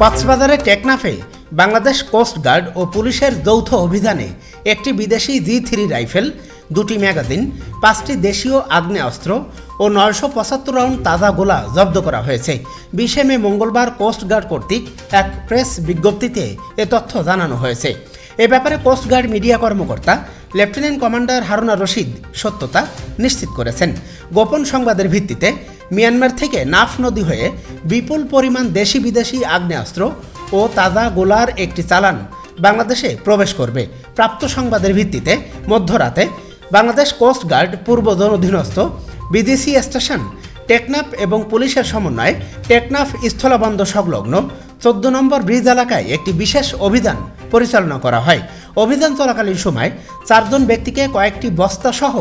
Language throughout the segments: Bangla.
কক্সবাজারের টেকনাফে বাংলাদেশ কোস্ট গার্ড ও পুলিশের যৌথ অভিযানে একটি বিদেশি G3 রাইফেল, 2টি ম্যাগাজিন, 5টি দেশীয় আগ্নেয়াস্ত্র ও 975 রাউন্ড তাজা গোলা জব্দ করা হয়েছে। 20 মে মঙ্গলবার কোস্ট গার্ড কর্তৃক এক প্রেস বিজ্ঞপ্তিতে এ তথ্য জানানো হয়েছে। এ ব্যাপারে কোস্ট গার্ড মিডিয়া কর্মকর্তা লেফটেন্যান্ট কমান্ডার হারুনা রশিদ সত্যতা নিশ্চিত করেছেন। গোপন সংবাদের ভিত্তিতে মিয়ানমার থেকে নাফ নদী হয়ে বিপুল পরিমাণ দেশি বিদেশি আগ্নেয়াস্ত্র ও তাজা গোলার একটি চালান বাংলাদেশে প্রবেশ করবে। প্রাপ্ত সংবাদের ভিত্তিতে মধ্যরাতে বাংলাদেশ কোস্ট গার্ড পূর্ব জোন অধীনস্থ বিজিসি স্টেশন টেকনাফ এবং পুলিশের সমন্বয়ে টেকনাফ স্থলবন্দর সংলগ্ন 14 নম্বর ব্রিজ এলাকায় একটি বিশেষ অভিযান পরিচালনা করা হয়। অভিযান চলাকালীন সময় 4 জন ব্যক্তিকে কয়েকটি বস্তা সহ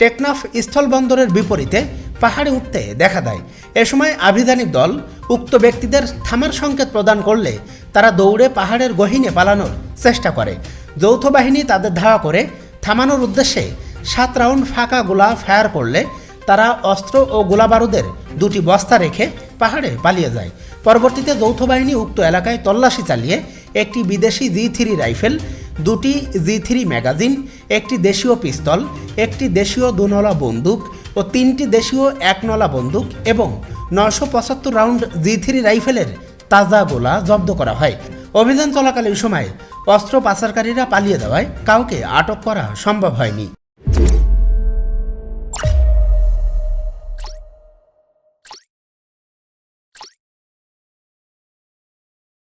টেকনাফ স্থলবন্দরের বিপরীতে পাহাড়ে উঠতে দেখা দেয়। এ সময় আভিযানিক দল উক্ত ব্যক্তিদের থামার সংকেত প্রদান করলে তারা দৌড়ে পাহাড়ের গহীনে পালানোর চেষ্টা করে। যৌথ বাহিনী তাদের ধাওয়া করে থামানোর উদ্দেশ্যে 7 রাউন্ড ফাঁকা গোলা ফায়ার করলে তারা অস্ত্র ও গোলাবারুদের 2টি বস্তা রেখে পাহাড়ে পালিয়ে যায়। পরবর্তীতে যৌথ বাহিনী উক্ত এলাকায় তল্লাশি চালিয়ে একটি বিদেশি G3 রাইফেল, 2টি G3 ম্যাগাজিন, একটি দেশীয় পিস্তল, একটি দেশীয় 2নলা বন্দুক ও 3টি দেশীয় 1নলা বন্দুক এবং 975 রাউন্ড G3 রাইফেলের তাজা গোলা জব্দ করা হয়। অভিযান চলাকালীন সময়ে অস্ত্র পাচারকারীরা পালিয়ে যাওয়ায় কাউকে আটক করা সম্ভব হয়নি।